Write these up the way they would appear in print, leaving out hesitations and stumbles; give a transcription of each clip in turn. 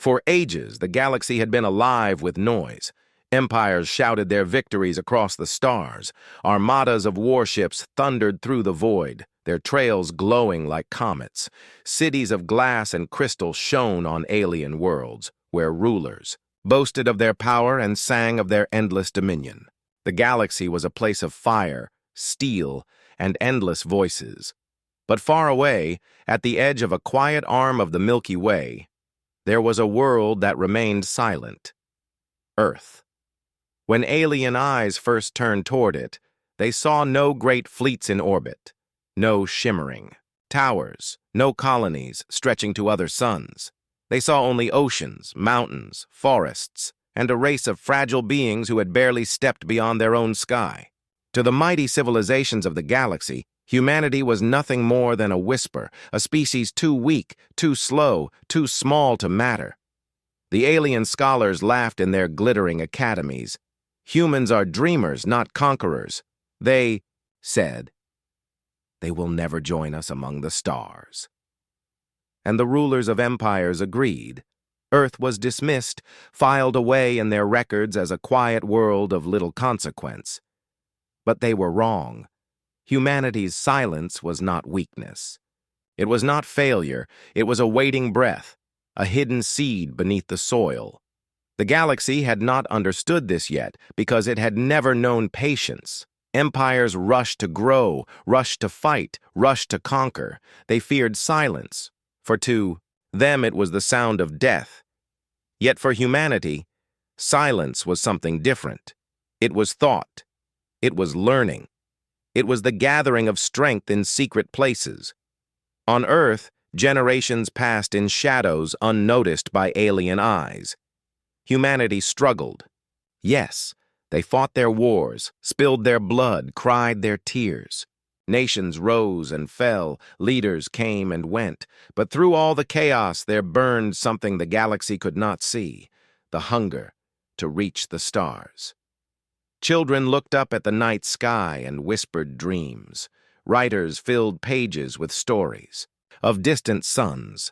For ages, the galaxy had been alive with noise. Empires shouted their victories across the stars. Armadas of warships thundered through the void, their trails glowing like comets. Cities of glass and crystal shone on alien worlds, where rulers boasted of their power and sang of their endless dominion. The galaxy was a place of fire, steel, and endless voices. But far away, at the edge of a quiet arm of the Milky Way, there was a world that remained silent. Earth. When alien eyes first turned toward it, they saw no great fleets in orbit, no shimmering towers, no colonies stretching to other suns. They saw only oceans, mountains, forests, and a race of fragile beings who had barely stepped beyond their own sky. To the mighty civilizations of the galaxy, humanity was nothing more than a whisper, a species too weak, too slow, too small to matter. The alien scholars laughed in their glittering academies. Humans are dreamers, not conquerors. They said, they will never join us among the stars. And the rulers of empires agreed. Earth was dismissed, filed away in their records as a quiet world of little consequence. But they were wrong. Humanity's silence was not weakness. It was not failure, it was a waiting breath, a hidden seed beneath the soil. The galaxy had not understood this yet because it had never known patience. Empires rushed to grow, rushed to fight, rushed to conquer. They feared silence, for to them it was the sound of death. Yet for humanity, silence was something different. It was thought. It was learning. It was the gathering of strength in secret places. On Earth, generations passed in shadows unnoticed by alien eyes. Humanity struggled. Yes, they fought their wars, spilled their blood, cried their tears. Nations rose and fell, leaders came and went, but through all the chaos there burned something the galaxy could not see, the hunger to reach the stars. Children looked up at the night sky and whispered dreams. Writers filled pages with stories of distant suns.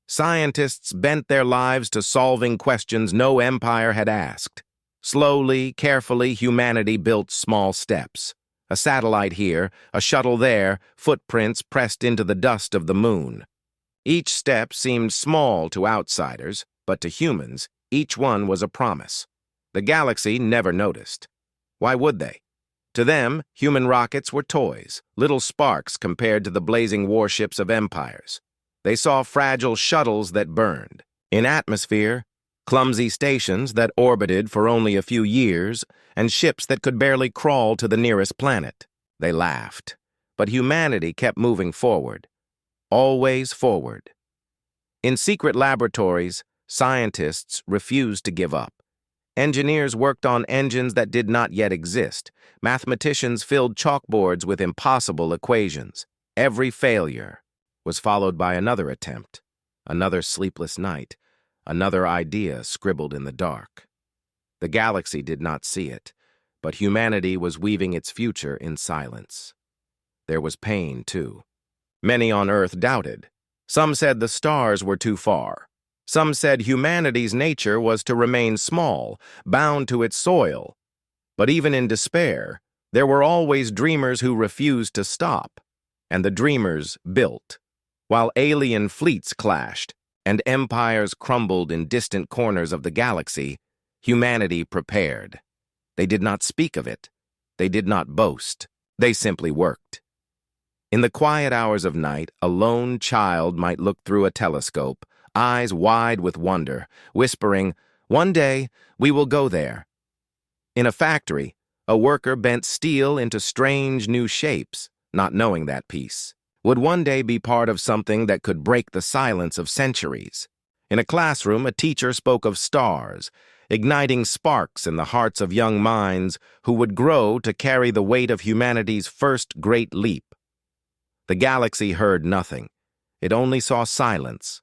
Scientists bent their lives to solving questions no empire had asked. Slowly, carefully, humanity built small steps. A satellite here, a shuttle there, footprints pressed into the dust of the moon. Each step seemed small to outsiders, but to humans, each one was a promise. The galaxy never noticed. Why would they? To them, human rockets were toys, little sparks compared to the blazing warships of empires. They saw fragile shuttles that burned. In atmosphere, clumsy stations that orbited for only a few years, and ships that could barely crawl to the nearest planet. They laughed. But humanity kept moving forward. Always forward. In secret laboratories, scientists refused to give up. Engineers worked on engines that did not yet exist. Mathematicians filled chalkboards with impossible equations. Every failure was followed by another attempt, another sleepless night, another idea scribbled in the dark. The galaxy did not see it, but humanity was weaving its future in silence. There was pain, too. Many on Earth doubted. Some said the stars were too far. Some said humanity's nature was to remain small, bound to its soil. But even in despair, there were always dreamers who refused to stop, and the dreamers built. While alien fleets clashed and empires crumbled in distant corners of the galaxy, humanity prepared. They did not speak of it. They did not boast. They simply worked. In the quiet hours of night, a lone child might look through a telescope, eyes wide with wonder, whispering, "One day, we will go there." In a factory, a worker bent steel into strange new shapes, not knowing that piece would one day be part of something that could break the silence of centuries. In a classroom, a teacher spoke of stars, igniting sparks in the hearts of young minds who would grow to carry the weight of humanity's first great leap. The galaxy heard nothing. It only saw silence,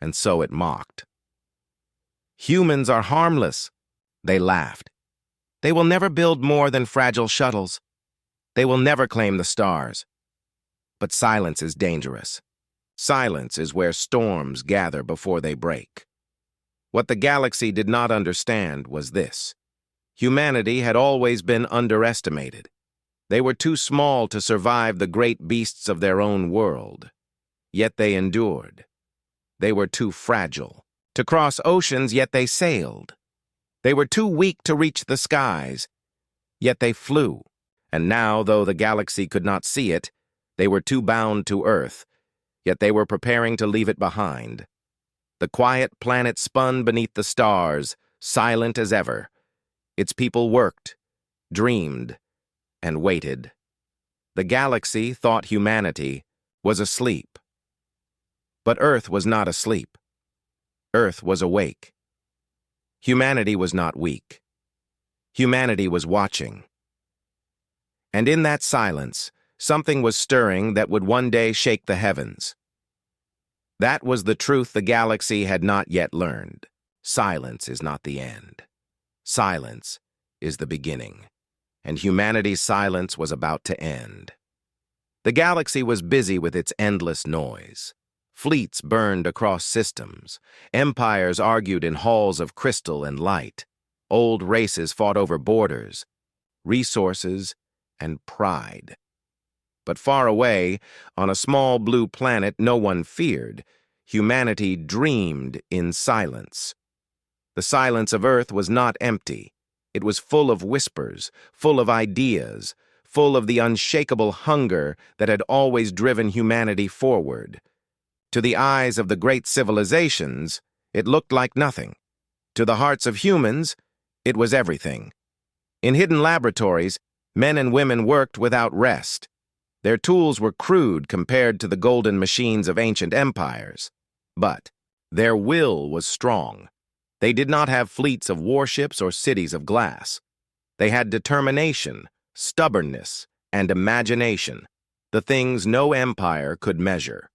and so it mocked. "Humans are harmless," they laughed. "They will never build more than fragile shuttles. They will never claim the stars." But silence is dangerous. Silence is where storms gather before they break. What the galaxy did not understand was this. Humanity had always been underestimated. They were too small to survive the great beasts of their own world. Yet they endured. They were too fragile to cross oceans, yet they sailed. They were too weak to reach the skies, yet they flew. And now, though the galaxy could not see it, they were too bound to Earth, yet they were preparing to leave it behind. The quiet planet spun beneath the stars, silent as ever. Its people worked, dreamed, and waited. The galaxy thought humanity was asleep. But Earth was not asleep. Earth was awake. Humanity was not weak. Humanity was watching. And in that silence, something was stirring that would one day shake the heavens. That was the truth the galaxy had not yet learned. Silence is not the end. Silence is the beginning. And humanity's silence was about to end. The galaxy was busy with its endless noise. Fleets burned across systems. Empires argued in halls of crystal and light. Old races fought over borders, resources, and pride. But far away, on a small blue planet no one feared, humanity dreamed in silence. The silence of Earth was not empty. It was full of whispers, full of ideas, full of the unshakable hunger that had always driven humanity forward. To the eyes of the great civilizations, it looked like nothing. To the hearts of humans, it was everything. In hidden laboratories, men and women worked without rest. Their tools were crude compared to the golden machines of ancient empires. But their will was strong. They did not have fleets of warships or cities of glass. They had determination, stubbornness, and imagination, the things no empire could measure.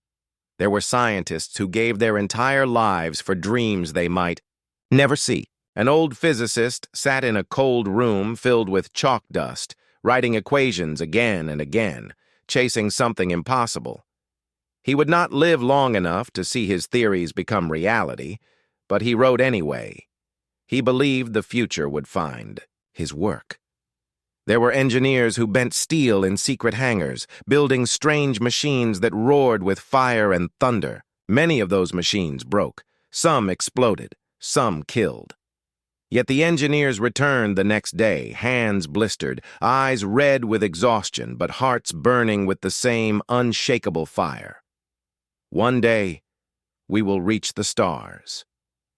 There were scientists who gave their entire lives for dreams they might never see. An old physicist sat in a cold room filled with chalk dust, writing equations again and again, chasing something impossible. He would not live long enough to see his theories become reality, but he wrote anyway. He believed the future would find his work. There were engineers who bent steel in secret hangars, building strange machines that roared with fire and thunder. Many of those machines broke. Some exploded. Some killed. Yet the engineers returned the next day, hands blistered, eyes red with exhaustion, but hearts burning with the same unshakable fire. One day, we will reach the stars.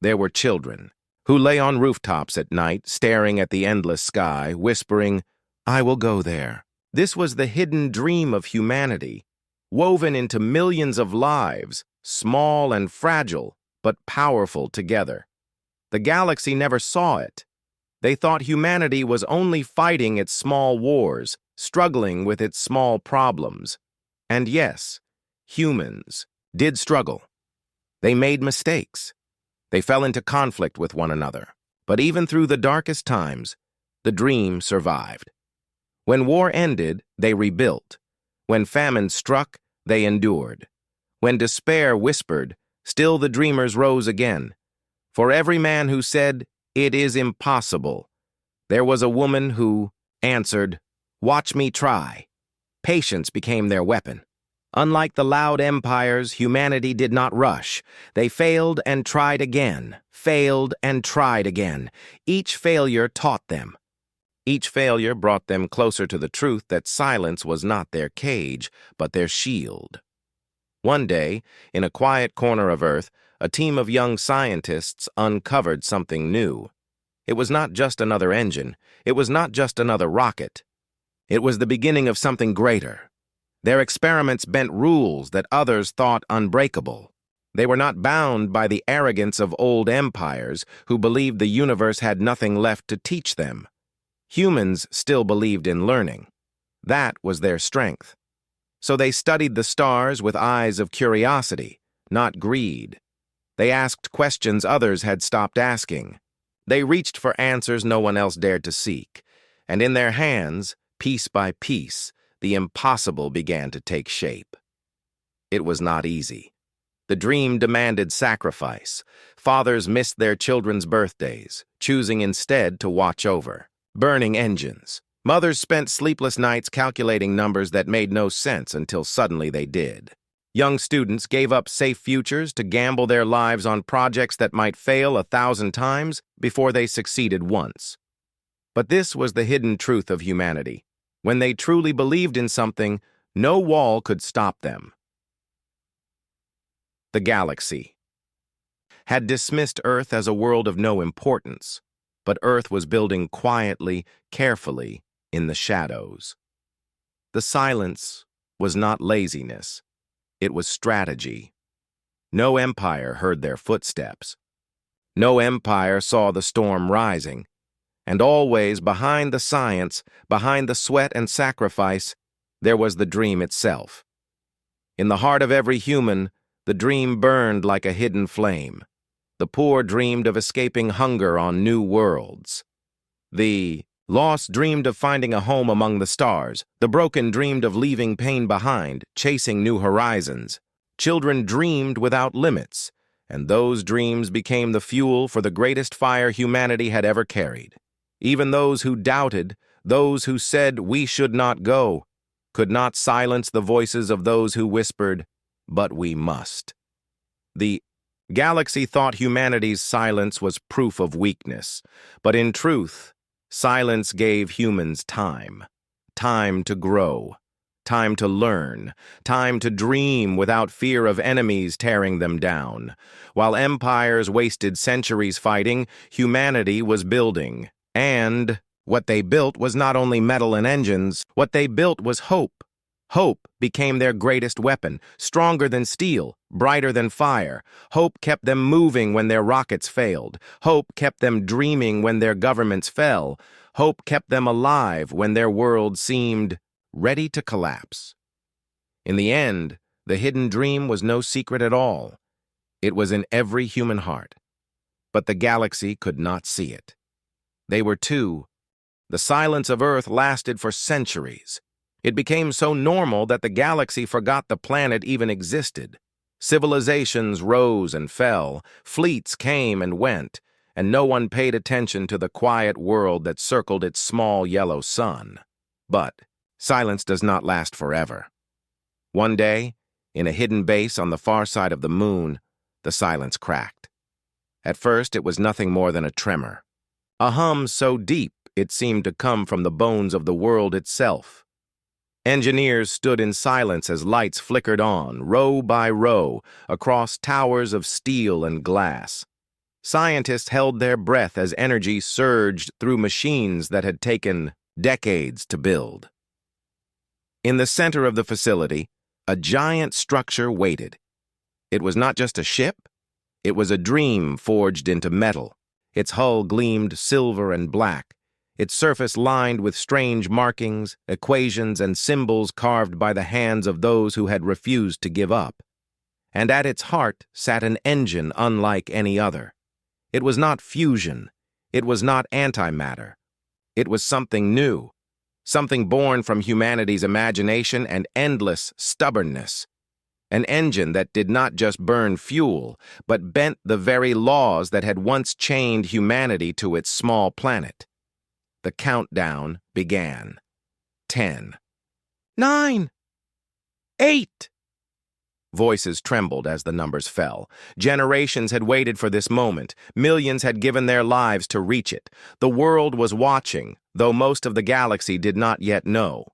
There were children who lay on rooftops at night, staring at the endless sky, whispering, "I will go there." This was the hidden dream of humanity, woven into millions of lives, small and fragile, but powerful together. The galaxy never saw it. They thought humanity was only fighting its small wars, struggling with its small problems. And yes, humans did struggle. They made mistakes. They fell into conflict with one another. But even through the darkest times, the dream survived. When war ended, they rebuilt. When famine struck, they endured. When despair whispered, still the dreamers rose again. For every man who said, "It is impossible," there was a woman who answered, "Watch me try." Patience became their weapon. Unlike the loud empires, humanity did not rush. They failed and tried again, failed and tried again. Each failure taught them. Each failure brought them closer to the truth that silence was not their cage, but their shield. One day, in a quiet corner of Earth, a team of young scientists uncovered something new. It was not just another engine. It was not just another rocket. It was the beginning of something greater. Their experiments bent rules that others thought unbreakable. They were not bound by the arrogance of old empires who believed the universe had nothing left to teach them. Humans still believed in learning. That was their strength. So they studied the stars with eyes of curiosity, not greed. They asked questions others had stopped asking. They reached for answers no one else dared to seek. And in their hands, piece by piece, the impossible began to take shape. It was not easy. The dream demanded sacrifice. Fathers missed their children's birthdays, choosing instead to watch over. Burning engines. Mothers spent sleepless nights calculating numbers that made no sense until suddenly they did. Young students gave up safe futures to gamble their lives on projects that might fail 1,000 times before they succeeded once. But this was the hidden truth of humanity. When they truly believed in something, no wall could stop them. The galaxy had dismissed Earth as a world of no importance, but Earth was building quietly, carefully, in the shadows. The silence was not laziness. It was strategy. No empire heard their footsteps. No empire saw the storm rising. And always behind the science, behind the sweat and sacrifice, there was the dream itself. In the heart of every human, the dream burned like a hidden flame. The poor dreamed of escaping hunger on new worlds. The lost dreamed of finding a home among the stars. The broken dreamed of leaving pain behind, chasing new horizons. Children dreamed without limits, and those dreams became the fuel for the greatest fire humanity had ever carried. Even those who doubted, those who said we should not go, could not silence the voices of those who whispered, but we must. The galaxy thought humanity's silence was proof of weakness, but in truth, silence gave humans time. Time to grow, time to learn, time to dream without fear of enemies tearing them down. While empires wasted centuries fighting, humanity was building. And what they built was not only metal and engines, what they built was hope. Hope became their greatest weapon, stronger than steel, brighter than fire. Hope kept them moving when their rockets failed. Hope kept them dreaming when their governments fell. Hope kept them alive when their world seemed ready to collapse. In the end, the hidden dream was no secret at all. It was in every human heart. But the galaxy could not see it. They were two. The silence of Earth lasted for centuries. It became so normal that the galaxy forgot the planet even existed. Civilizations rose and fell, fleets came and went, and no one paid attention to the quiet world that circled its small yellow sun. But silence does not last forever. One day, in a hidden base on the far side of the moon, the silence cracked. At first, it was nothing more than a tremor. A hum so deep it seemed to come from the bones of the world itself. Engineers stood in silence as lights flickered on, row by row, across towers of steel and glass. Scientists held their breath as energy surged through machines that had taken decades to build. In the center of the facility, a giant structure waited. It was not just a ship, it was a dream forged into metal. Its hull gleamed silver and black, its surface lined with strange markings, equations, and symbols carved by the hands of those who had refused to give up. And at its heart sat an engine unlike any other. It was not fusion. It was not antimatter. It was something new, something born from humanity's imagination and endless stubbornness. An engine that did not just burn fuel, but bent the very laws that had once chained humanity to its small planet. The countdown began. 10. 9. 8. Voices trembled as the numbers fell. Generations had waited for this moment. Millions had given their lives to reach it. The world was watching, though most of the galaxy did not yet know.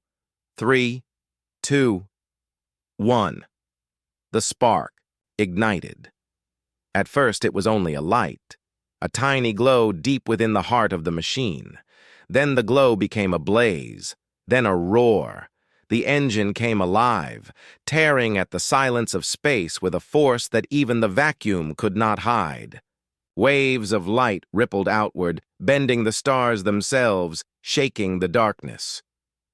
3, 2, 1. The spark ignited. At first, it was only a light, a tiny glow deep within the heart of the machine. Then the glow became a blaze, then a roar. The engine came alive, tearing at the silence of space with a force that even the vacuum could not hide. Waves of light rippled outward, bending the stars themselves, shaking the darkness.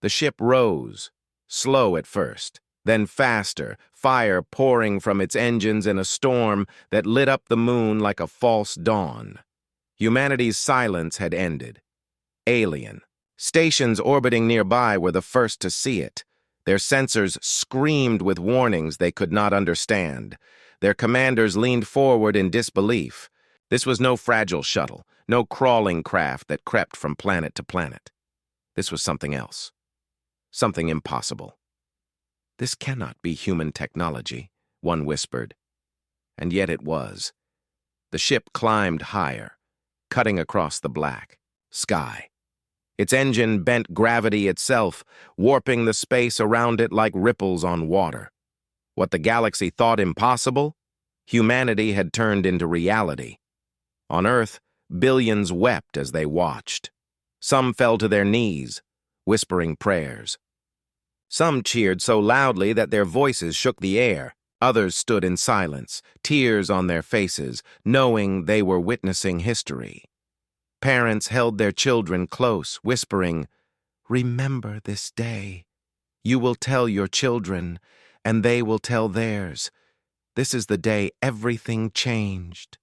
The ship rose, slow at first, then faster, fire pouring from its engines in a storm that lit up the moon like a false dawn. Humanity's silence had ended. Alien. Stations orbiting nearby were the first to see it. Their sensors screamed with warnings they could not understand. Their commanders leaned forward in disbelief. This was no fragile shuttle, no crawling craft that crept from planet to planet. This was something else, something impossible. "This cannot be human technology," one whispered. And yet it was. The ship climbed higher, cutting across the black sky. Its engine bent gravity itself, warping the space around it like ripples on water. What the galaxy thought impossible, humanity had turned into reality. On Earth, billions wept as they watched. Some fell to their knees, whispering prayers. Some cheered so loudly that their voices shook the air. Others stood in silence, tears on their faces, knowing they were witnessing history. Parents held their children close, whispering, "Remember this day. You will tell your children, and they will tell theirs. This is the day everything changed."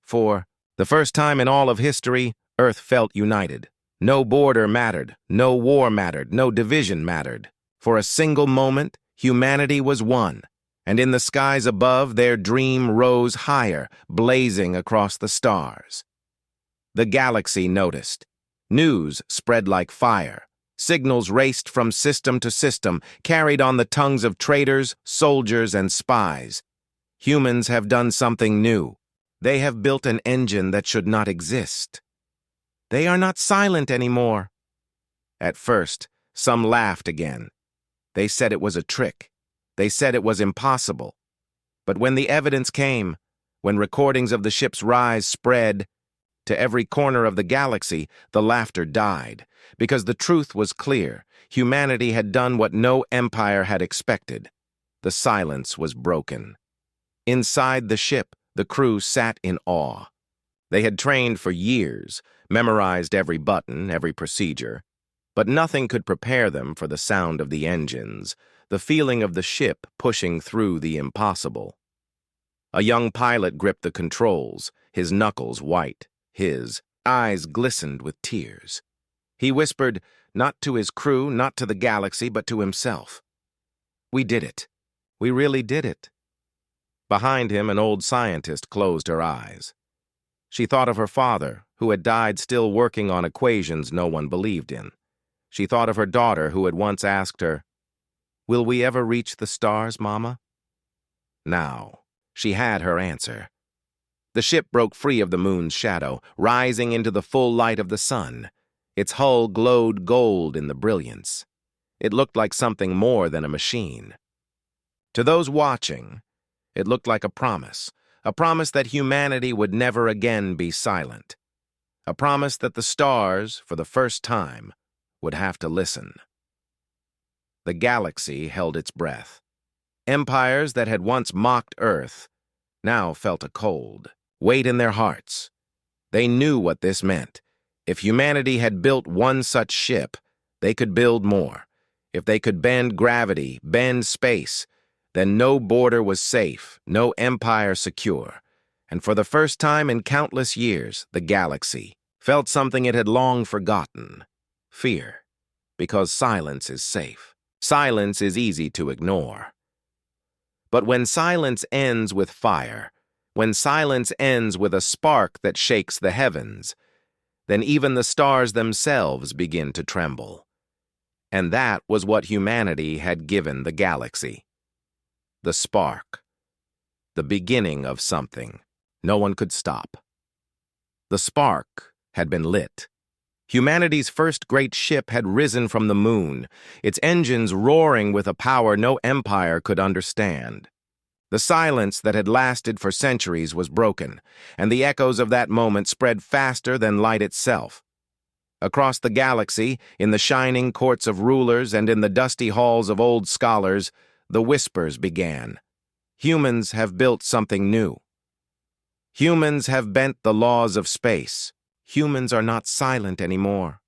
For the first time in all of history, Earth felt united. No border mattered, no war mattered, no division mattered. For a single moment, humanity was one, and in the skies above, their dream rose higher, blazing across the stars. The galaxy noticed. News spread like fire. Signals raced from system to system, carried on the tongues of traitors, soldiers, and spies. Humans have done something new. They have built an engine that should not exist. They are not silent anymore. At first, some laughed again. They said it was a trick. They said it was impossible. But when the evidence came, when recordings of the ship's rise spread to every corner of the galaxy, the laughter died, because the truth was clear. Humanity had done what no empire had expected. The silence was broken. Inside the ship, the crew sat in awe. They had trained for years, memorized every button, every procedure, but nothing could prepare them for the sound of the engines, the feeling of the ship pushing through the impossible. A young pilot gripped the controls, his knuckles white. His eyes glistened with tears. He whispered, not to his crew, not to the galaxy, but to himself. "We did it. We really did it." Behind him, an old scientist closed her eyes. She thought of her father, who had died still working on equations no one believed in. She thought of her daughter, who had once asked her, "Will we ever reach the stars, Mama?" Now, she had her answer. The ship broke free of the moon's shadow, rising into the full light of the sun. Its hull glowed gold in the brilliance. It looked like something more than a machine. To those watching, it looked like a promise that humanity would never again be silent, a promise that the stars, for the first time, would have to listen. The galaxy held its breath. Empires that had once mocked Earth now felt a cold weight in their hearts. They knew what this meant. If humanity had built one such ship, they could build more. If they could bend gravity, bend space, then no border was safe, no empire secure. And for the first time in countless years, the galaxy felt something it had long forgotten: fear. Because silence is safe. Silence is easy to ignore. But when silence ends with fire, when silence ends with a spark that shakes the heavens, then even the stars themselves begin to tremble. And that was what humanity had given the galaxy. The spark. The beginning of something no one could stop. The spark had been lit. Humanity's first great ship had risen from the moon, its engines roaring with a power no empire could understand. The silence that had lasted for centuries was broken, and the echoes of that moment spread faster than light itself. Across the galaxy, in the shining courts of rulers and in the dusty halls of old scholars, the whispers began. Humans have built something new. Humans have bent the laws of space. Humans are not silent anymore.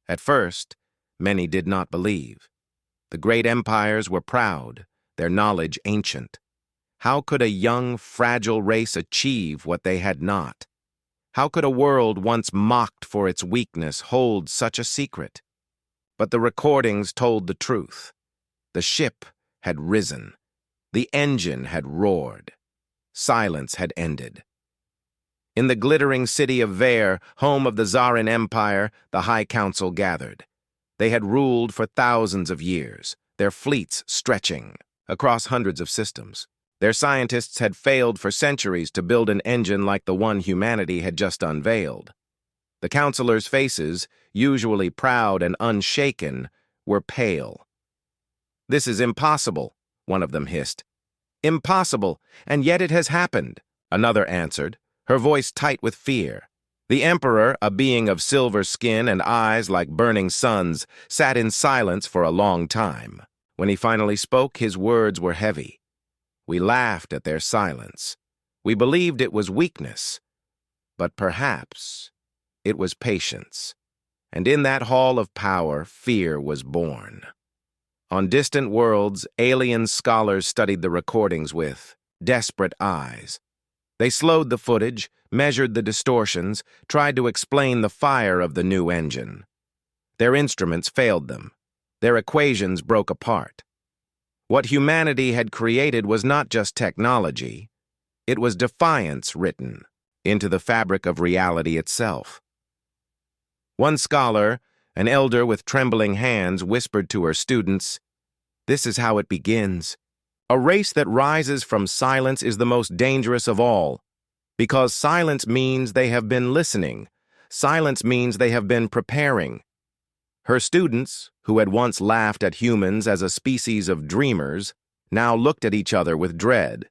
At first, many did not believe. The great empires were proud, their knowledge ancient. How could a young, fragile race achieve what they had not? How could a world once mocked for its weakness hold such a secret? But the recordings told the truth. The ship had risen. The engine had roared. Silence had ended. In the glittering city of Ver, home of the Tsarin Empire, the High Council gathered. They had ruled for thousands of years, their fleets stretching across hundreds of systems. Their scientists had failed for centuries to build an engine like the one humanity had just unveiled. The counselors' faces, usually proud and unshaken, were pale. "This is impossible," one of them hissed. "Impossible, and yet it has happened," another answered, her voice tight with fear. The Emperor, a being of silver skin and eyes like burning suns, sat in silence for a long time. When he finally spoke, his words were heavy. We laughed at their silence. We believed it was weakness, but perhaps it was patience. And in that hall of power, fear was born. On distant worlds, alien scholars studied the recordings with desperate eyes. They slowed the footage, measured the distortions, tried to explain the fire of the new engine. Their instruments failed them. Their equations broke apart. What humanity had created was not just technology. It was defiance written into the fabric of reality itself. One scholar, an elder with trembling hands, whispered to her students, "This is how it begins. A race that rises from silence is the most dangerous of all, because silence means they have been listening. Silence means they have been preparing." Her students, who had once laughed at humans as a species of dreamers, now looked at each other with dread.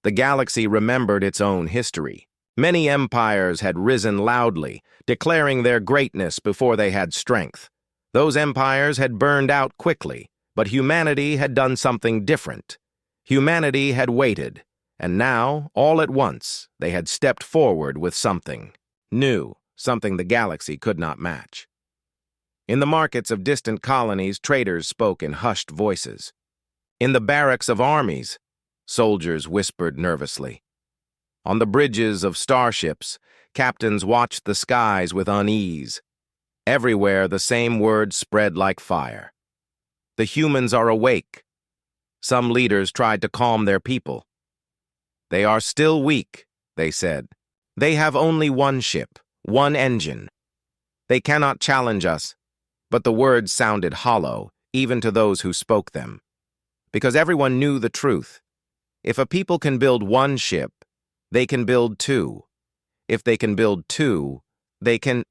The galaxy remembered its own history. Many empires had risen loudly, declaring their greatness before they had strength. Those empires had burned out quickly, but humanity had done something different. Humanity had waited, and now, all at once, they had stepped forward with something new, something the galaxy could not match. In the markets of distant colonies, traders spoke in hushed voices. In the barracks of armies, soldiers whispered nervously. On the bridges of starships, captains watched the skies with unease. Everywhere the same words spread like fire. The humans are awake. Some leaders tried to calm their people. "They are still weak," they said. "They have only one ship, one engine. They cannot challenge us." But the words sounded hollow, even to those who spoke them. Because everyone knew the truth. If a people can build one ship, they can build two. If they can build two, they can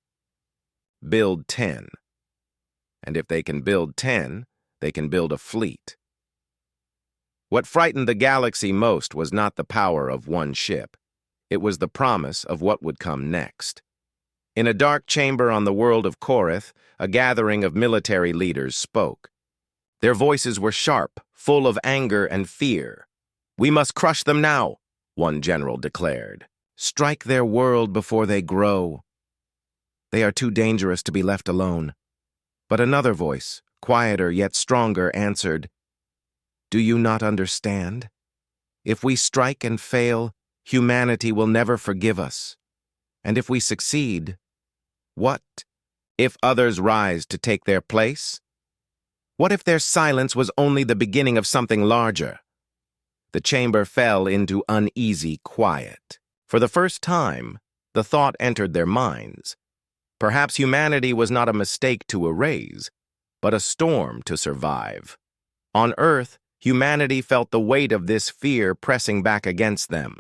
build 10. And if they can build 10, they can build a fleet. What frightened the galaxy most was not the power of one ship. It was the promise of what would come next. In a dark chamber on the world of Korith, a gathering of military leaders spoke. Their voices were sharp, full of anger and fear. "We must crush them now," one general declared. "Strike their world before they grow. They are too dangerous to be left alone." But another voice, quieter yet stronger, answered, "Do you not understand? If we strike and fail, humanity will never forgive us. And if we succeed, what if others rise to take their place? What if their silence was only the beginning of something larger?" The chamber fell into uneasy quiet. For the first time, the thought entered their minds. Perhaps humanity was not a mistake to erase, but a storm to survive. On Earth, humanity felt the weight of this fear pressing back against them.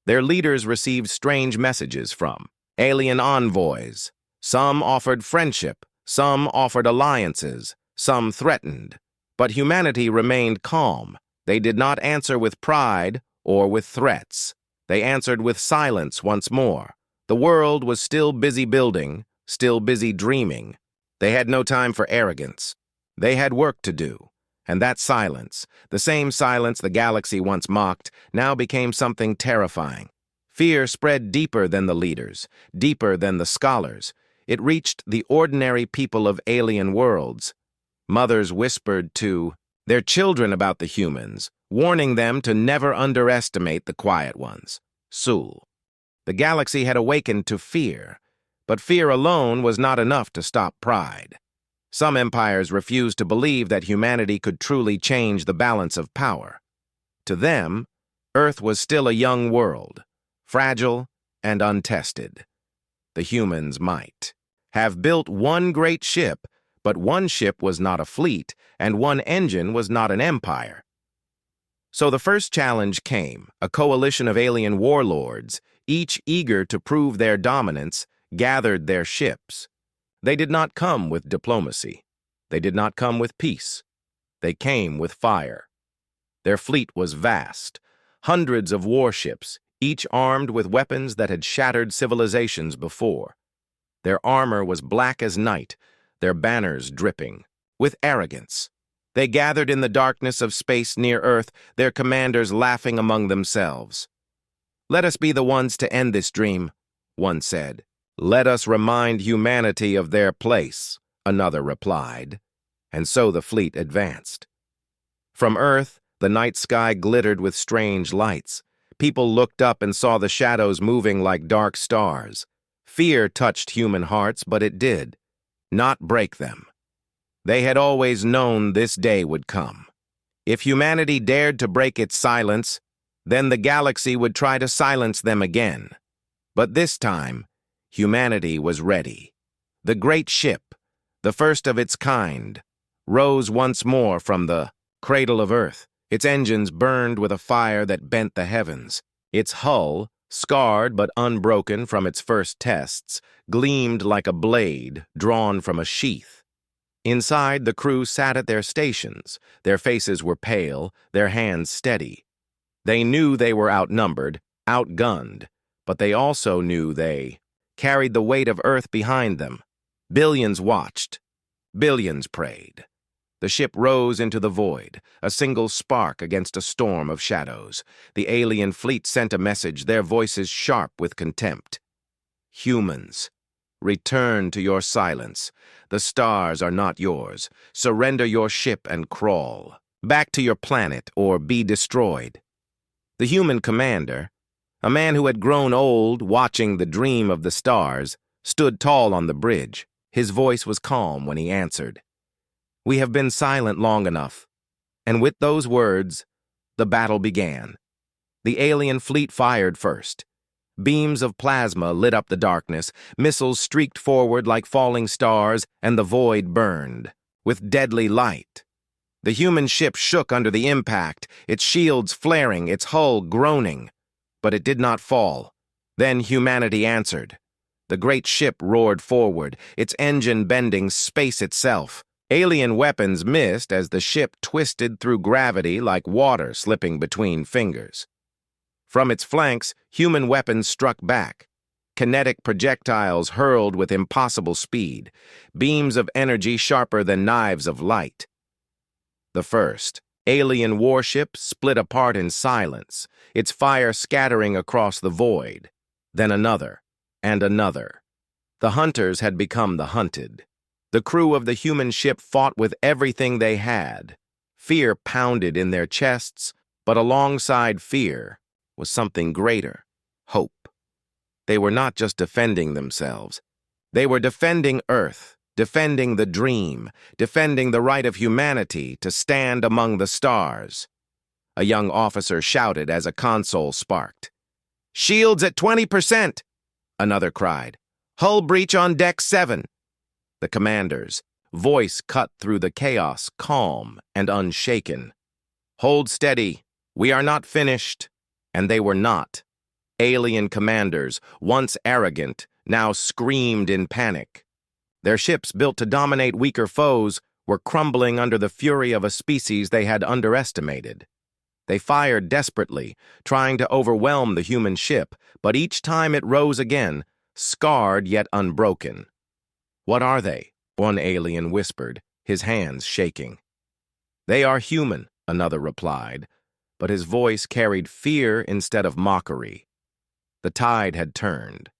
Their leaders received strange messages from alien envoys. Some offered friendship, some offered alliances, some threatened. But humanity remained calm. They did not answer with pride or with threats. They answered with silence once more. The world was still busy building, still busy dreaming. They had no time for arrogance. They had work to do. And that silence, the same silence the galaxy once mocked, now became something terrifying. Fear spread deeper than the leaders, deeper than the scholars. It reached the ordinary people of alien worlds. Mothers whispered to their children about the humans, warning them to never underestimate the quiet ones. Sul. The galaxy had awakened to fear, but fear alone was not enough to stop pride. Some empires refused to believe that humanity could truly change the balance of power. To them, Earth was still a young world, fragile and untested. The humans might have built one great ship, but one ship was not a fleet, and one engine was not an empire. So the first challenge came, a coalition of alien warlords, each eager to prove their dominance, gathered their ships. They did not come with diplomacy. They did not come with peace. They came with fire. Their fleet was vast, hundreds of warships, each armed with weapons that had shattered civilizations before. Their armor was black as night, their banners dripping with arrogance. They gathered in the darkness of space near Earth, their commanders laughing among themselves. "Let us be the ones to end this dream," one said. "Let us remind humanity of their place," another replied. And so the fleet advanced. From Earth, the night sky glittered with strange lights. People looked up and saw the shadows moving like dark stars. Fear touched human hearts, but it did not break them. They had always known this day would come. If humanity dared to break its silence, then the galaxy would try to silence them again. But this time, humanity was ready. The great ship, the first of its kind, rose once more from the cradle of Earth. Its engines burned with a fire that bent the heavens. Its hull, scarred but unbroken from its first tests, gleamed like a blade drawn from a sheath. Inside, the crew sat at their stations. Their faces were pale, their hands steady. They knew they were outnumbered, outgunned, but they also knew they carried the weight of Earth behind them. Billions watched. Billions prayed. The ship rose into the void, a single spark against a storm of shadows. The alien fleet sent a message, their voices sharp with contempt. "Humans, return to your silence. The stars are not yours. Surrender your ship and crawl. Back to your planet or be destroyed." The human commander, a man who had grown old watching the dream of the stars, stood tall on the bridge. His voice was calm when he answered. "We have been silent long enough." And with those words, the battle began. The alien fleet fired first. Beams of plasma lit up the darkness, missiles streaked forward like falling stars, and the void burned with deadly light. The human ship shook under the impact, its shields flaring, its hull groaning. But it did not fall. Then humanity answered. The great ship roared forward, its engine bending space itself. Alien weapons missed as the ship twisted through gravity like water slipping between fingers. From its flanks, human weapons struck back. Kinetic projectiles hurled with impossible speed, beams of energy sharper than knives of light. The first alien warship split apart in silence, its fire scattering across the void. Then another, and another. The hunters had become the hunted. The crew of the human ship fought with everything they had. Fear pounded in their chests, but alongside fear was something greater, hope. They were not just defending themselves. They were defending Earth, defending the dream, defending the right of humanity to stand among the stars. A young officer shouted as a console sparked. "Shields at 20%! Another cried. "Hull breach on deck 7. The commander's voice cut through the chaos, calm and unshaken. "Hold steady. We are not finished." And they were not. Alien commanders, once arrogant, now screamed in panic. Their ships, built to dominate weaker foes, were crumbling under the fury of a species they had underestimated. They fired desperately, trying to overwhelm the human ship, but each time it rose again, scarred yet unbroken. "What are they?" one alien whispered, his hands shaking. "They are human," another replied, but his voice carried fear instead of mockery. The tide had turned.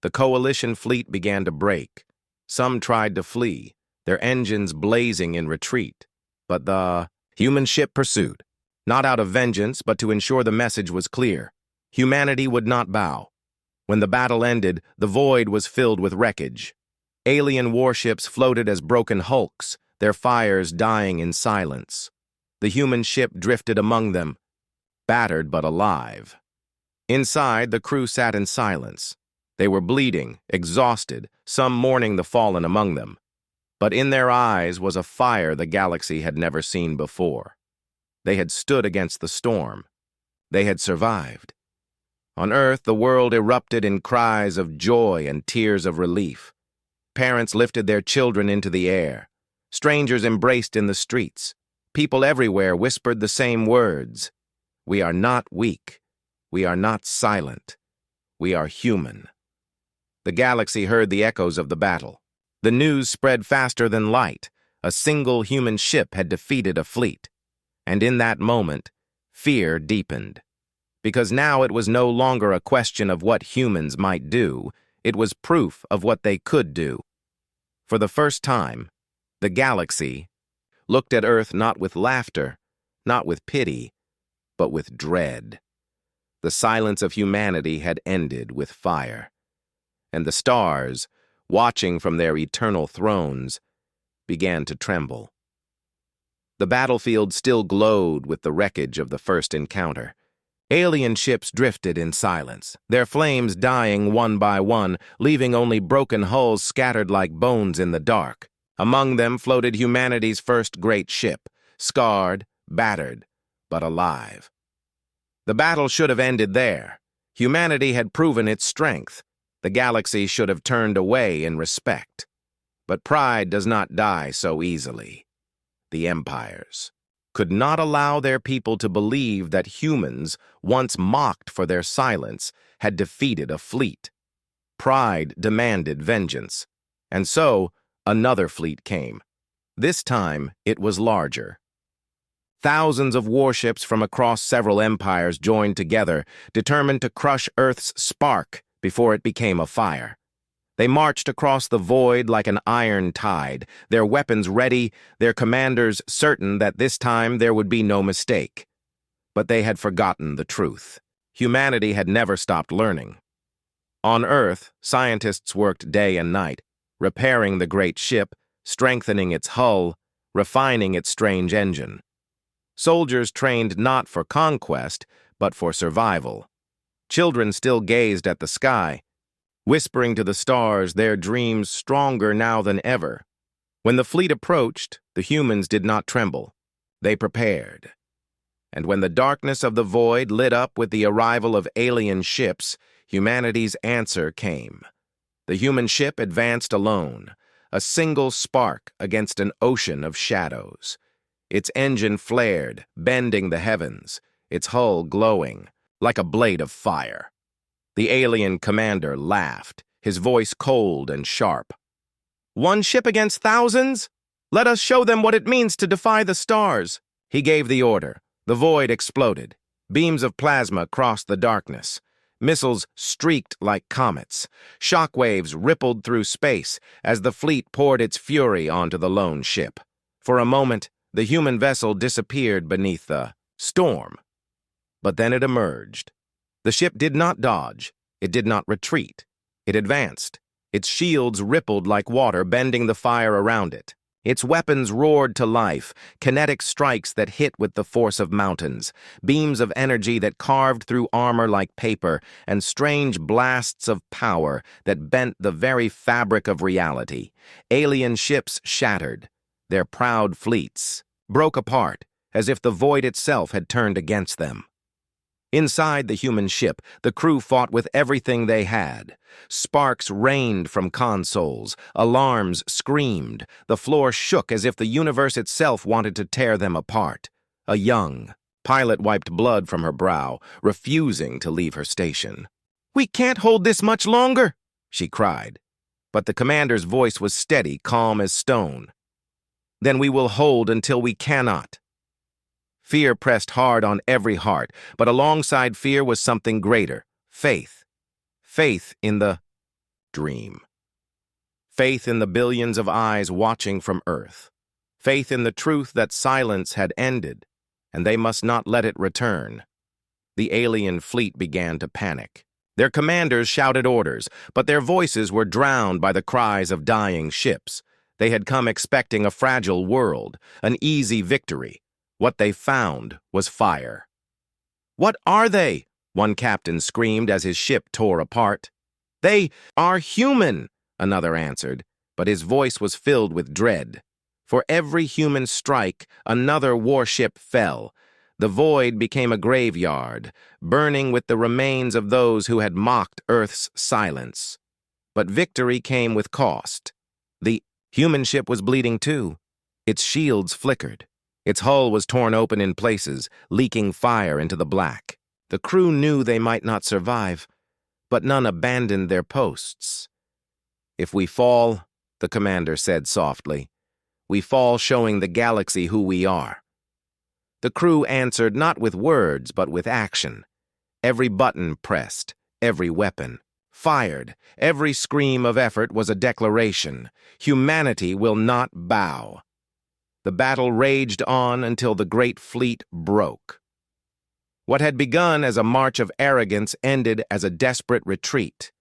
The coalition fleet began to break. Some tried to flee, their engines blazing in retreat. But the human ship pursued, not out of vengeance, but to ensure the message was clear. Humanity would not bow. When the battle ended, the void was filled with wreckage. Alien warships floated as broken hulks, their fires dying in silence. The human ship drifted among them, battered but alive. Inside, the crew sat in silence. They were bleeding, exhausted, some mourning the fallen among them. But in their eyes was a fire the galaxy had never seen before. They had stood against the storm. They had survived. On Earth, the world erupted in cries of joy and tears of relief. Parents lifted their children into the air. Strangers embraced in the streets. People everywhere whispered the same words. We are not weak. We are not silent. We are human. The galaxy heard the echoes of the battle. The news spread faster than light. A single human ship had defeated a fleet. And in that moment, fear deepened. Because now it was no longer a question of what humans might do, it was proof of what they could do. For the first time, the galaxy looked at Earth not with laughter, not with pity, but with dread. The silence of humanity had ended with fire. And the stars, watching from their eternal thrones, began to tremble. The battlefield still glowed with the wreckage of the first encounter. Alien ships drifted in silence, their flames dying one by one, leaving only broken hulls scattered like bones in the dark. Among them floated humanity's first great ship, scarred, battered, but alive. The battle should have ended there. Humanity had proven its strength. The galaxy should have turned away in respect. But pride does not die so easily. The empires could not allow their people to believe that humans, once mocked for their silence, had defeated a fleet. Pride demanded vengeance. And so, another fleet came. This time, it was larger. Thousands of warships from across several empires joined together, determined to crush Earth's spark before it became a fire. They marched across the void like an iron tide, their weapons ready, their commanders certain that this time there would be no mistake. But they had forgotten the truth. Humanity had never stopped learning. On Earth, scientists worked day and night, repairing the great ship, strengthening its hull, refining its strange engine. Soldiers trained not for conquest, but for survival. Children still gazed at the sky, whispering to the stars their dreams stronger now than ever. When the fleet approached, the humans did not tremble. They prepared. And when the darkness of the void lit up with the arrival of alien ships, humanity's answer came. The human ship advanced alone, a single spark against an ocean of shadows. Its engine flared, bending the heavens, its hull glowing like a blade of fire. The alien commander laughed, his voice cold and sharp. "One ship against thousands? Let us show them what it means to defy the stars." He gave the order. The void exploded. Beams of plasma crossed the darkness. Missiles streaked like comets. Shockwaves rippled through space as the fleet poured its fury onto the lone ship. For a moment, the human vessel disappeared beneath the storm. But then it emerged. The ship did not dodge. It did not retreat. It advanced. Its shields rippled like water, bending the fire around it. Its weapons roared to life, kinetic strikes that hit with the force of mountains, beams of energy that carved through armor like paper, and strange blasts of power that bent the very fabric of reality. Alien ships shattered. Their proud fleets broke apart, as if the void itself had turned against them. Inside the human ship, the crew fought with everything they had. Sparks rained from consoles, alarms screamed, the floor shook as if the universe itself wanted to tear them apart. A young pilot wiped blood from her brow, refusing to leave her station. "We can't hold this much longer," she cried. But the commander's voice was steady, calm as stone. "Then we will hold until we cannot." Fear pressed hard on every heart, but alongside fear was something greater, faith. Faith in the dream. Faith in the billions of eyes watching from Earth. Faith in the truth that silence had ended, and they must not let it return. The alien fleet began to panic. Their commanders shouted orders, but their voices were drowned by the cries of dying ships. They had come expecting a fragile world, an easy victory. What they found was fire. "What are they?" one captain screamed as his ship tore apart. "They are human," another answered, but his voice was filled with dread. For every human strike, another warship fell. The void became a graveyard, burning with the remains of those who had mocked Earth's silence. But victory came with cost. The human ship was bleeding too. Its shields flickered. Its hull was torn open in places, leaking fire into the black. The crew knew they might not survive, but none abandoned their posts. "If we fall," the commander said softly, "we fall showing the galaxy who we are." The crew answered not with words, but with action. Every button pressed, every weapon fired, every scream of effort was a declaration. Humanity will not bow. The battle raged on until the great fleet broke. What had begun as a march of arrogance ended as a desperate retreat.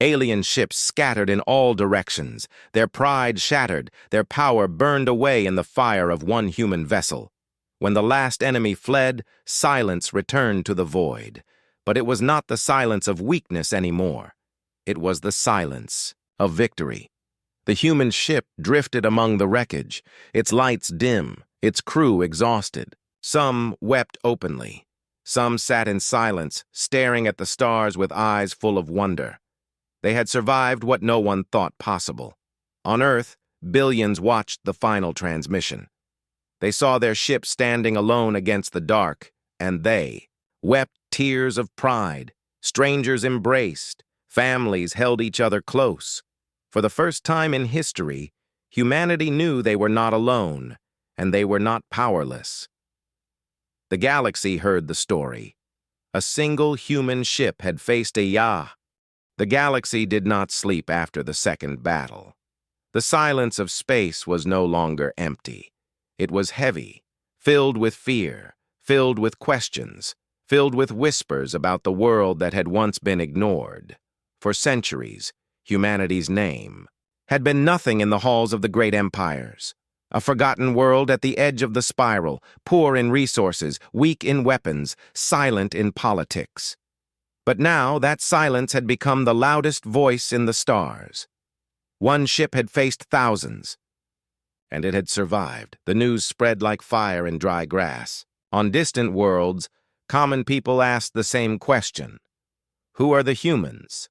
Alien ships scattered in all directions, their pride shattered, their power burned away in the fire of one human vessel. When the last enemy fled, silence returned to the void. But it was not the silence of weakness anymore. It was the silence of victory. The human ship drifted among the wreckage, its lights dim, its crew exhausted. Some wept openly. Some sat in silence, staring at the stars with eyes full of wonder. They had survived what no one thought possible. On Earth, billions watched the final transmission. They saw their ship standing alone against the dark, and they wept tears of pride. Strangers embraced. Families held each other close. For the first time in history, humanity knew they were not alone, and they were not powerless. The galaxy heard the story. A single human ship had faced a Yah. The galaxy did not sleep after the second battle. The silence of space was no longer empty. It was heavy, filled with fear, filled with questions, filled with whispers about the world that had once been ignored. For centuries, humanity's name had been nothing in the halls of the great empires. A forgotten world at the edge of the spiral, poor in resources, weak in weapons, silent in politics. But now that silence had become the loudest voice in the stars. One ship had faced thousands, and it had survived. The news spread like fire in dry grass. On distant worlds, common people asked the same question. Who are the humans?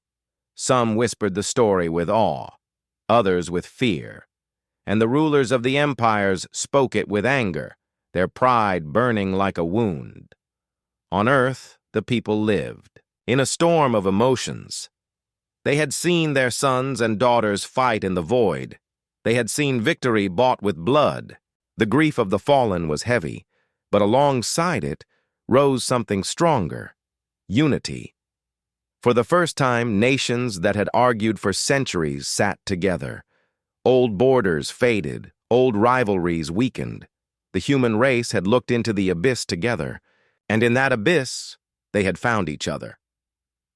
Some whispered the story with awe, others with fear. And the rulers of the empires spoke it with anger, their pride burning like a wound. On Earth, the people lived, in a storm of emotions. They had seen their sons and daughters fight in the void. They had seen victory bought with blood. The grief of the fallen was heavy, but alongside it rose something stronger: unity. For the first time, nations that had argued for centuries sat together. Old borders faded, old rivalries weakened. The human race had looked into the abyss together, and in that abyss, they had found each other.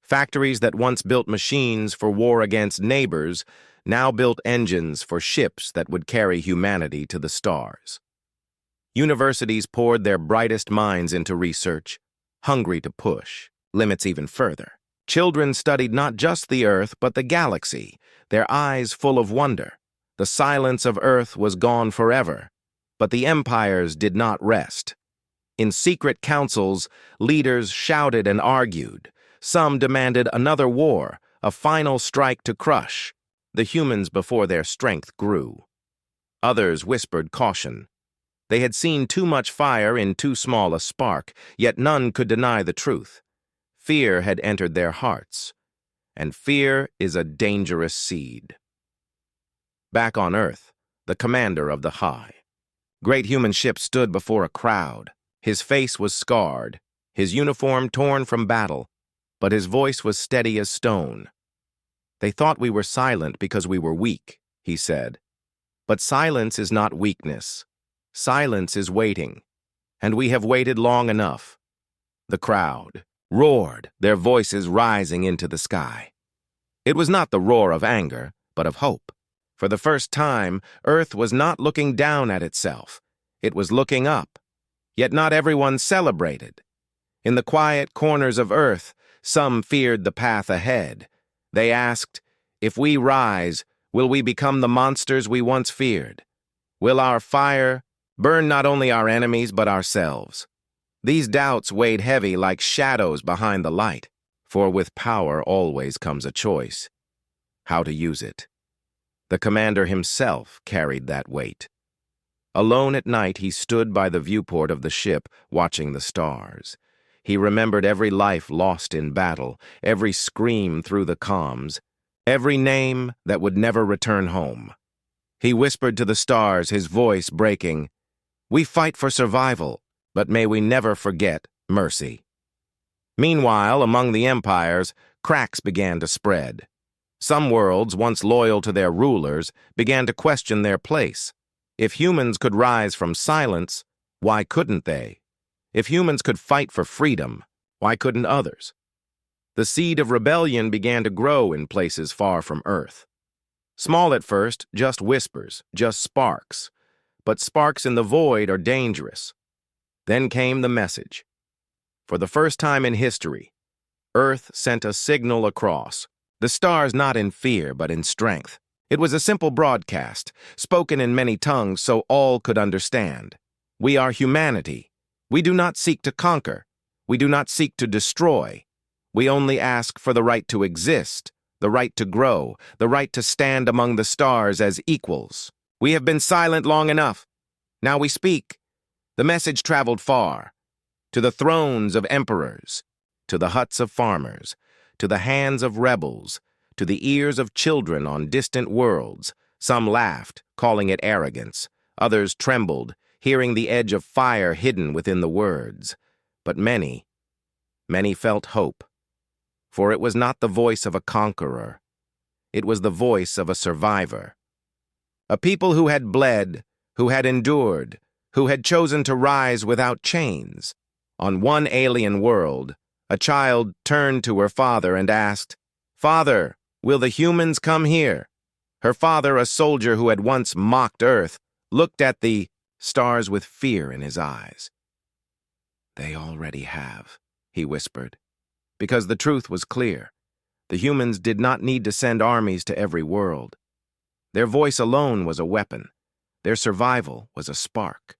Factories that once built machines for war against neighbors now built engines for ships that would carry humanity to the stars. Universities poured their brightest minds into research, hungry to push limits even further. Children studied not just the Earth, but the galaxy, their eyes full of wonder. The silence of Earth was gone forever, but the empires did not rest. In secret councils, leaders shouted and argued. Some demanded another war, a final strike to crush the humans before their strength grew. Others whispered caution. They had seen too much fire in too small a spark, yet none could deny the truth. Fear had entered their hearts, and fear is a dangerous seed. Back on Earth, the commander of the High great human ship stood before a crowd. His face was scarred, his uniform torn from battle, but his voice was steady as stone. "They thought we were silent because we were weak," he said. "But silence is not weakness. Silence is waiting, and we have waited long enough." The crowd roared, their voices rising into the sky. It was not the roar of anger, but of hope. For the first time, Earth was not looking down at itself. It was looking up. Yet not everyone celebrated. In the quiet corners of Earth, some feared the path ahead. They asked, if we rise, will we become the monsters we once feared? Will our fire burn not only our enemies but ourselves? These doubts weighed heavy like shadows behind the light, for with power always comes a choice. How to use it. The commander himself carried that weight. Alone at night, he stood by the viewport of the ship, watching the stars. He remembered every life lost in battle, every scream through the comms, every name that would never return home. He whispered to the stars, his voice breaking, "We fight for survival, but may we never forget mercy." Meanwhile, among the empires, cracks began to spread. Some worlds, once loyal to their rulers, began to question their place. If humans could rise from silence, why couldn't they? If humans could fight for freedom, why couldn't others? The seed of rebellion began to grow in places far from Earth. Small at first, just whispers, just sparks. But sparks in the void are dangerous. Then came the message. For the first time in history, Earth sent a signal across, the stars not in fear but in strength. It was a simple broadcast, spoken in many tongues so all could understand. We are humanity. We do not seek to conquer. We do not seek to destroy. We only ask for the right to exist, the right to grow, the right to stand among the stars as equals. We have been silent long enough. Now we speak. The message traveled far, to the thrones of emperors, to the huts of farmers, to the hands of rebels, to the ears of children on distant worlds. Some laughed, calling it arrogance. Others trembled, hearing the edge of fire hidden within the words. But many felt hope. For it was not the voice of a conqueror. It was the voice of a survivor. A people who had bled, who had endured, who had chosen to rise without chains. On one alien world, a child turned to her father and asked, "Father, will the humans come here?" Her father, a soldier who had once mocked Earth, looked at the stars with fear in his eyes. "They already have," he whispered, because the truth was clear. The humans did not need to send armies to every world. Their voice alone was a weapon. Their survival was a spark.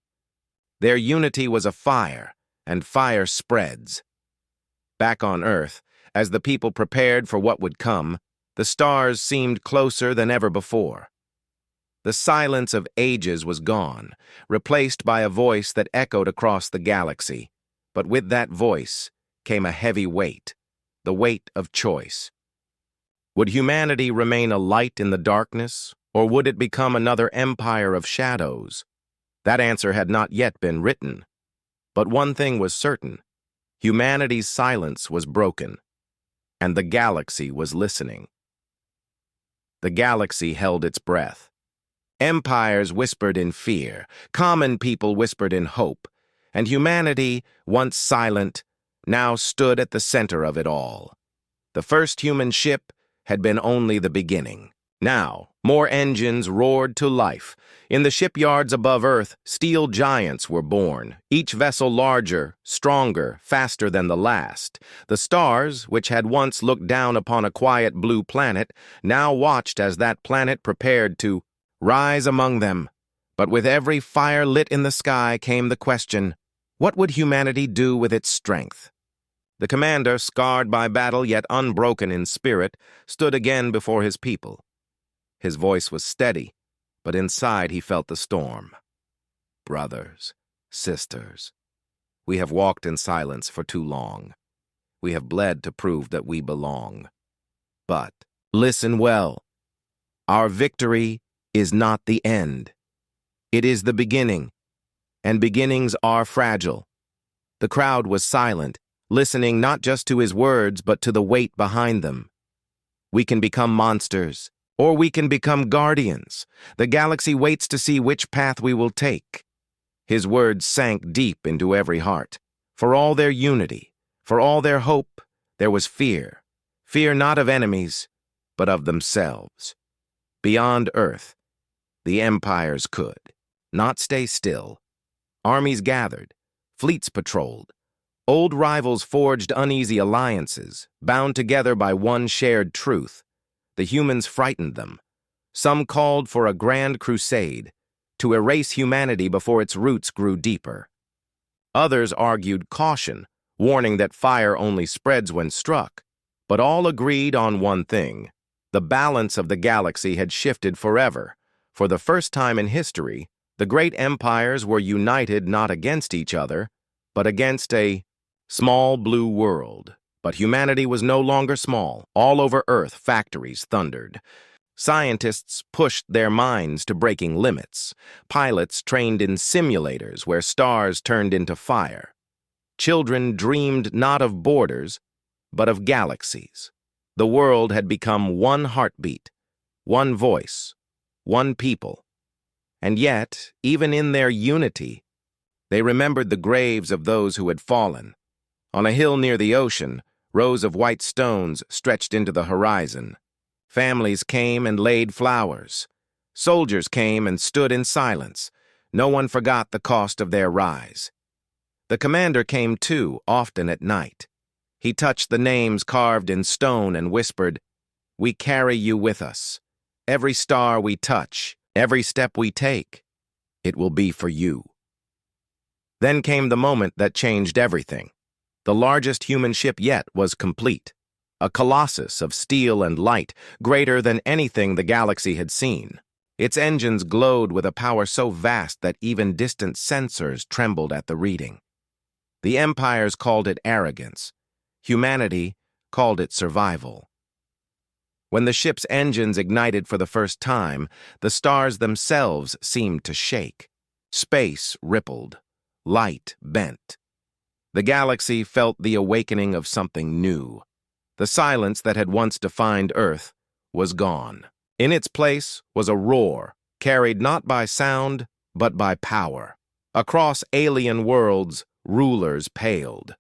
Their unity was a fire, and fire spreads. Back on Earth, as the people prepared for what would come, the stars seemed closer than ever before. The silence of ages was gone, replaced by a voice that echoed across the galaxy. But with that voice came a heavy weight, the weight of choice. Would humanity remain a light in the darkness, or would it become another empire of shadows? That answer had not yet been written. But one thing was certain. Humanity's silence was broken, and the galaxy was listening. The galaxy held its breath. Empires whispered in fear, common people whispered in hope, and humanity, once silent, now stood at the center of it all. The first human ship had been only the beginning. Now, more engines roared to life. In the shipyards above Earth, steel giants were born, each vessel larger, stronger, faster than the last. The stars, which had once looked down upon a quiet blue planet, now watched as that planet prepared to rise among them. But with every fire lit in the sky came the question, what would humanity do with its strength? The commander, scarred by battle yet unbroken in spirit, stood again before his people. His voice was steady, but inside he felt the storm. Brothers, sisters, we have walked in silence for too long. We have bled to prove that we belong. But listen well. Our victory is not the end. It is the beginning, and beginnings are fragile. The crowd was silent, listening not just to his words, but to the weight behind them. We can become monsters, or we can become guardians. The galaxy waits to see which path we will take. His words sank deep into every heart. For all their unity, for all their hope, there was fear. Fear not of enemies, but of themselves. Beyond Earth, the empires could not stay still. Armies gathered, fleets patrolled, Old rivals forged uneasy alliances, bound together by one shared truth. The humans frightened them. Some called for a grand crusade, to erase humanity before its roots grew deeper. Others argued caution, warning that fire only spreads when struck. But all agreed on one thing. The balance of the galaxy had shifted forever. For the first time in history, the great empires were united not against each other, but against a small blue world. But humanity was no longer small. All over Earth, factories thundered. Scientists pushed their minds to breaking limits. Pilots trained in simulators where stars turned into fire. Children dreamed not of borders, but of galaxies. The world had become one heartbeat, one voice, one people. And yet, even in their unity, they remembered the graves of those who had fallen. On a hill near the ocean, rows of white stones stretched into the horizon. Families came and laid flowers. Soldiers came and stood in silence. No one forgot the cost of their rise. The commander came too, often at night. He touched the names carved in stone and whispered, "We carry you with us. Every star we touch, every step we take, it will be for you." Then came the moment that changed everything. The largest human ship yet was complete. A colossus of steel and light, greater than anything the galaxy had seen. Its engines glowed with a power so vast that even distant sensors trembled at the reading. The empires called it arrogance. Humanity called it survival. When the ship's engines ignited for the first time, the stars themselves seemed to shake. Space rippled. Light bent. The galaxy felt the awakening of something new. The silence that had once defined Earth was gone. In its place was a roar, carried not by sound, but by power. Across alien worlds, rulers paled.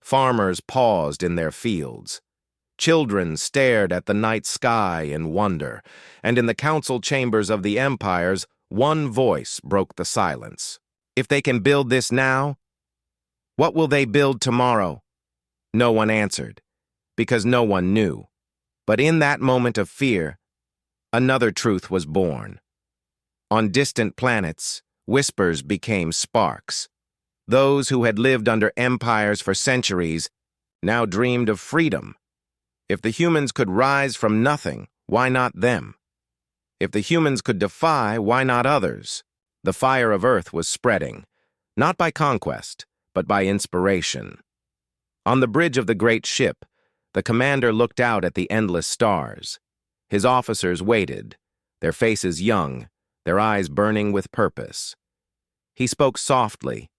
Farmers paused in their fields. Children stared at the night sky in wonder, and in the council chambers of the empires, one voice broke the silence. If they can build this now, what will they build tomorrow? No one answered, because no one knew. But in that moment of fear, another truth was born. On distant planets, whispers became sparks. Those who had lived under empires for centuries now dreamed of freedom. If the humans could rise from nothing, why not them? If the humans could defy, why not others? The fire of Earth was spreading, not by conquest, but by inspiration. On the bridge of the great ship, the commander looked out at the endless stars. His officers waited, their faces young, their eyes burning with purpose. He spoke softly,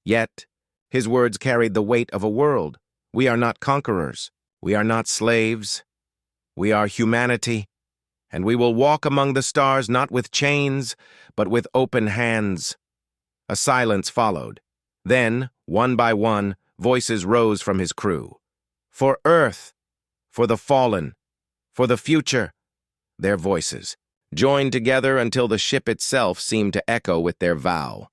yet his words carried the weight of a world. We are not conquerors. We are not slaves. We are humanity, and we will walk among the stars not with chains, but with open hands. A silence followed. Then, one by one, voices rose from his crew. For Earth, for the fallen, for the future. Their voices joined together until the ship itself seemed to echo with their vow.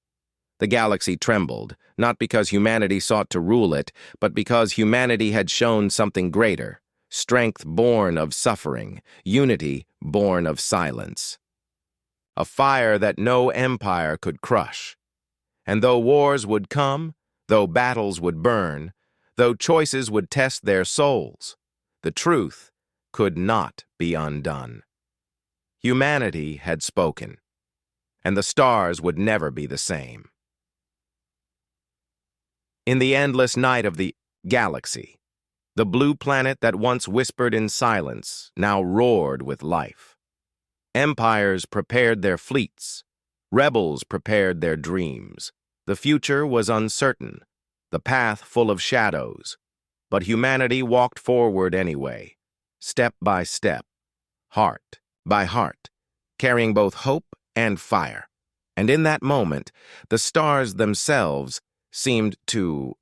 The galaxy trembled, not because humanity sought to rule it, but because humanity had shown something greater, strength born of suffering, unity born of silence. A fire that no empire could crush. And though wars would come, though battles would burn, though choices would test their souls, the truth could not be undone. Humanity had spoken, and the stars would never be the same. In the endless night of the galaxy, the blue planet that once whispered in silence now roared with life. Empires prepared their fleets. Rebels prepared their dreams. The future was uncertain, the path full of shadows. But humanity walked forward anyway, step by step, heart by heart, carrying both hope and fire. And in that moment, the stars themselves seemed to